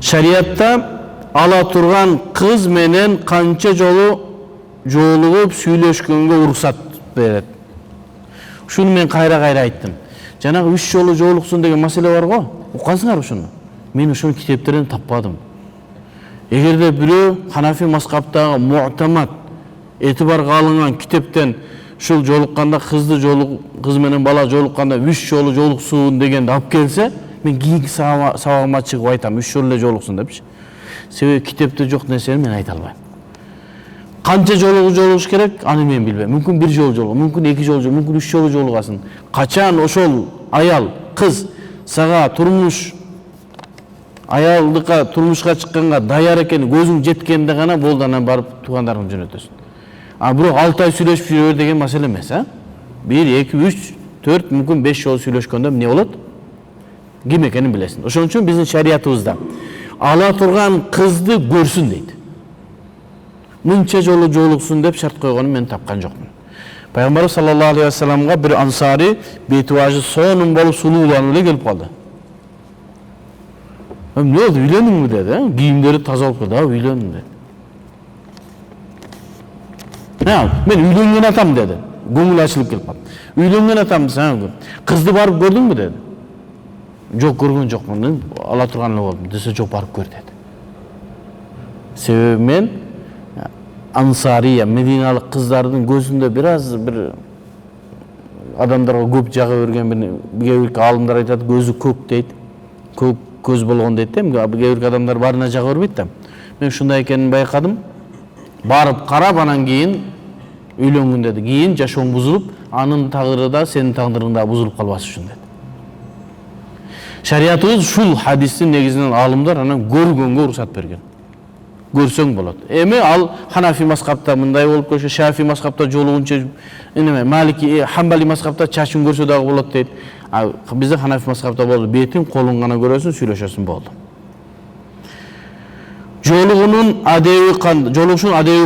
Şariatта ala turgan kız menen kança jolu жолугуп сүйлөшкөнгө уруксат берет. Шуну мен кайра айттым. Жанагы 3 жолу жолуксун деген маселе бар го. Уккансыңарбы ушуну? Мен ушуну китептерден таппадым. Эгерде бирөө Ханафи мазхабтагы муътамат этибарга алынган китептен ушул жолукканда кыз менен бала жолукканда 3 жолу жолуксун дегенди алып келсе, мен кийинки сабагыма чыгып айтам 3 жолу эле жолуксун депчи. Себеби китепте жок нерсени мен айта албайм. Канча жолу жолугуш керек, аны мен билбейм. Мүмкүн 1 жолу жолугу, мүмкүн 2 жолу жолугу, мүмкүн 3 жолу жолугасың. Качан ошол аял, кыз сага турмуш аялдыкка турмушка чыкканга даяр экени көзүң жеткенде гана болду, анан барып туугандарыңды жөнөтөсүң. А бирок 6 ай сүйлөшүп жүрө бер деген маселе эмес, а? 1, 2, 3, 4, мүмкүн 5 жолу сүйлөшкөндө эмне болот? Ким экенин билесиң. Ошон үчүн биздин шариятыбызда ала турган кызды көрсүн дейт. Мынча жолу жолуксун деп шарт койгонун мен тапкан жокмун. Пайгамбарыбыз саллаллаху алейхи вассаламга бир ансари бетибажы сонун болуп сулууланып эле келип калды. Эмне болду, үйлөндүңбү деди, кийимдери таза болуп кетти, үйлөндүм деди. Мен үйлөнгөн атам деди. Көңүл ачылып келип калды. Үйлөнгөн атам сен кызды барып көрдүңбү деди. Жок, көргөн жокмун, ала турган эле болдум десе, жок, барып көр деди. Себеби мен ансария, мединалык кыздардын көзүндө бир адамдарга көп жага берген бир алымдар айтат, көзү көк дейт. Көк көз болгон дейт да, кээ бир адамдар баарына жага бербейт да. Мен ушундай экенин байкадым. Барып карап, анан кийин үйлөнгүн деди. Кийин жашооң бузулуп, анын тагдыры да сенин тагдырың да бузулуп калбас үчүн деди. Шариятыбыз ушул хадистин негизинен алымдар анан көргөнгө уруксат берген. Көрсөң болот. Эми ал Ханафи мазхабта мындай болуп көрсө, Шафи мазхабта жолугунча, Малики, Хамбали мазхабта чачын көрсө дагы болот дейт. Бизде Ханафи мазхабта болду, бетин, колун гана көрөсүң, сүйлөшөсүң болду. Жолугушун адеби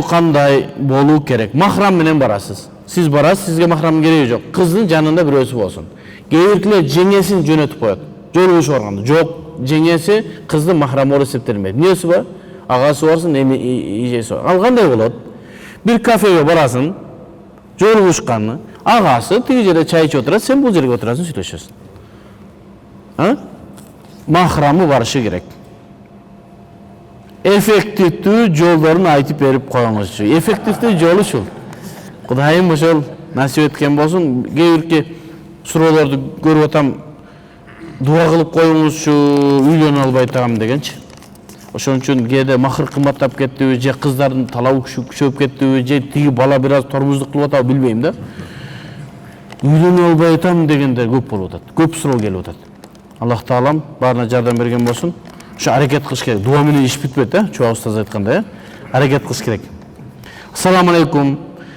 кандай болуу керек? Махрам менен барасыз. Сиз барасыз, сизге махрам кереги жок. Кыздын жанында бирөөсү болсун. Кээ биркилер жеңесин жөнөтүп коет. Жолугушуп барганда жок, жеңеси кыздын махрамы болуп эсептелбейт. Эмнеси бар? Агасы барсın, ижеси бар. Ал кандай болот? Бир кафеге барасың, жолугушканы, агасы тиги жерде чай ичип отурат, сен бул жерге отурасың, сүйлөшөсүң. Махрамы барышы керек. Эффективдүү жолдорун айтып берип коюңузчу. Эффективдүү жол ушул. Кудайым ошол насип эткен болсун. Кээ бирки суроолорду көрүп атам, дуа кылып коюңузчу, үйлөнө албай атам дегенчи. Ошон үчүн кээде махыр кымбаттап кеттиби, же кыздардын талабы күчөп кеттиби, же тиги бала бир аз тормуздук кылып атабы билбейм да. Үйлөнө албай атам дегендер көп болуп атат. Көп суроо келип атат. Аллах таалам баарына жардам берген болсун. Ошо аракет кылыш керек. Дуа менен иш бүтпөйт, чуба устаз айткандай, аракет кылыш керек. Ассаламу алейкум.